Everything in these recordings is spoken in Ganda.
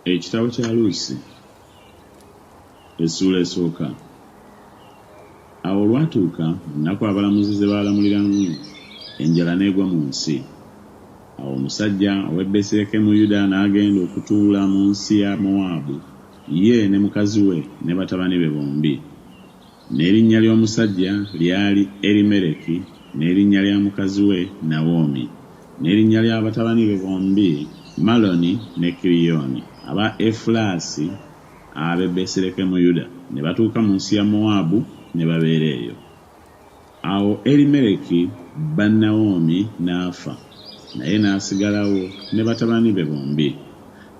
Ekitabo kya Luusi essuula esooka. Awo olwatuuka ennaku abalamuzi ze baalamuliramu enjala n'egwa mu nsi. Awo omusajja ow'e Besirekemu Yuda n'agenda okutuula mu nsi ya Mowaabu, ye ne mukazi we ne batabani be bombi. N'erinnya ly'omusajja lyali Erimereki, n'erinnya lya mukazi we Nawomi, n'erinnya lya batabani be bombi Maloni ne Kiriyoni, aba Efulaasi ab'e Besirekemu Yuda. Ne batuuka mu nsi ya Mowaabu ne babeera eyo. Awo Erimereki Bannawomi n'afa, naye n'asigalawo ne batabani be bombi.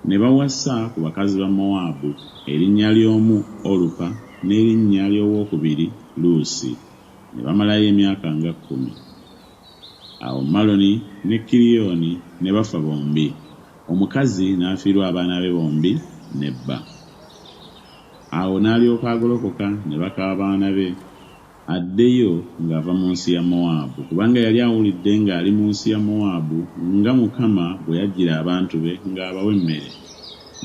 Ne bawasa ku bakazi ba Mowaabu, erinnya ly'omu Olupa n'erinnya ly'owookubiri Luusi. Ne bamalayo emyaka nga 10. Awo Maloni ne Kiriyoni ne bafa bombi. Omukazi n'afiirwa abaana be bombi n'ebba. Awo n'alyoka agolokoka ne baka abaana be addeyo ng'ava mu nsi ya Mowaabu, kubanga yali awulidde ng'ali mu nsi ya Mowaabu nga Mukama bwe yajjira abantu be ng'abawa emmere.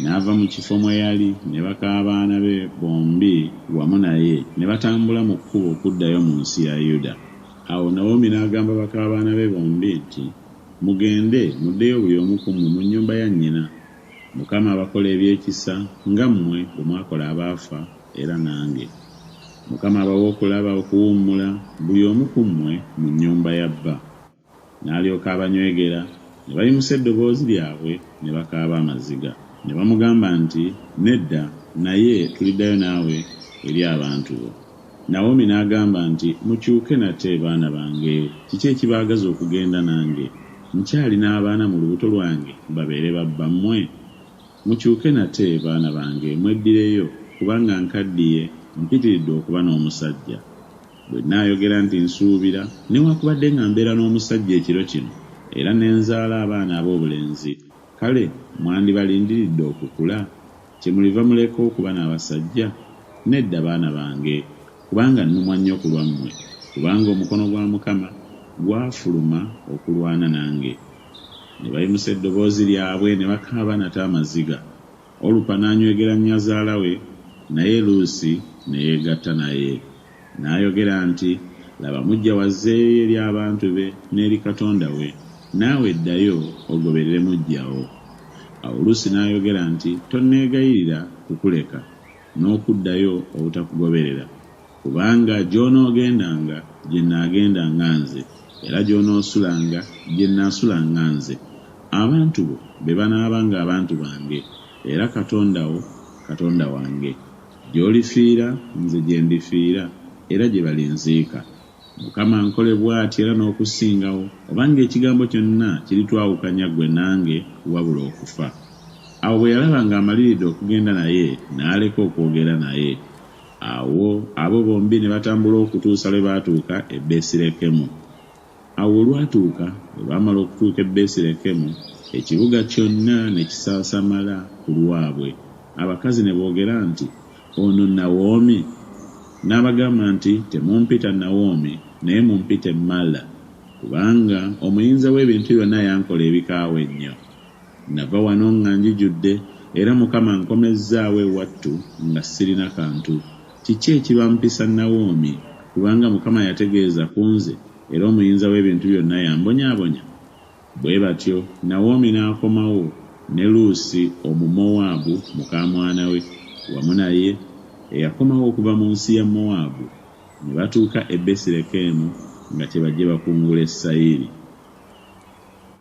N'ava mu kifo mwe yali ne baka abaana be bombi wamu naye ne batambula mu kkubo okuddayo mu nsi ya Yuda. Awo Nawomi n'agamba baka abaana be bombi nti, "Mugende muddeyo buli omu ku mmwe mu nnyumba ya nnyina. Mukama abakola ebyekisa nga mmwe bwe mwakola abaafa era nange. Mukama abawa okulaba okuwummula buli omu ku mmwe mu nnyumba ya bba." N'alyoka abanywegera, ne bayimusa eddoboozi lyabwe ne bakaaba amaziga. Ne bamugamba nti, "Nedda, naye tuliddayo naawe eri abantu bo." Nawomi n'agamba nti, "Mukyuke nate baana bange, kiki ekibaagaza okugenda nange? Nkyali n'abaana mu lubuto lwange babeere babba mmwe? Mukyuke nate baana bange, mweddireyo, kubanga nkaddiye, mpitiridde okuba n'omusajja. Bwe nnaayogera nti nsuubira, newaakubadde nga mbeera n'omusajja ekiro kino, era ne nzaala abaana ab'obulenzi, kale mwandibalindiridde okukula? Kyemuliva muleka okuba n'abasajja? Nedda baana bange, kubanga nnumwa nnyo ku lwammwe, kubanga omukono gwa Mukama gwafuluma okulwana nange." Ne bayimusa eddoboozi lyabwe ne bakaaba nate amaziga. Olupa n'anywegera nnyazaala we, naye Luusi ne yeegatta naye. N'ayogera nti, "Laba mujja wazzeeyo eri abantu be n'eri Katonda we, naawe eddayo ogoberere mujjawo." Awo Luusi n'ayogera nti, "Tonneegayirira kukuleka n'okuddayo obutakugoberera, kubanga gy'onoogendanga gye nnaagendanga nze, era gy'onoosulanga gye nnaasulanga nze. Abantu bo be banaabanga abantu bange, era Katonda wo Katonda wange. Gy'olifiira nze gye ndifiira, era gye balinziika. Mukama ankole bw'ati era n'okusingawo, obanga ekigambo kyonna kiritwawukanya ggwe nange wabula okufa." Awo bwe yalaba ng'amaliridde okugenda naye, n'aleka okwogera naye. Awo abo bombi ne batambula okutuusa lwe baatuuka e Besirekemu. Awo olwatuuka bwe baamala okutuuka e Besirekemu, ekibuga kyonna ne kisaasamala ku lwabwe. Abakazi ne boogera nti, "Ono Nawomi?" N'abagamba nti, "Temumpita Nawomi, naye mumpite Mala, kubanga omuyinza w'ebintu byonna yankola ebikaawa ennyo. Nava wano nga njijudde, era Mukama ankomezzaawo ewattu nga sirina kantu. Kiki ekibampisa Nawomi? Kubanga Mukama yategeeza ku nze, era omuyinza w'ebintu byonna yambonyaabonya." Bwe batyo Nawomi n'akomawo ne Luusi Omumowaabu muka mwana we wamu naye eyakomawo okuva mu nsi ya Mowaabu. Ne batuuka e Besirekemu nga kyebajje bakungula e Sayiri.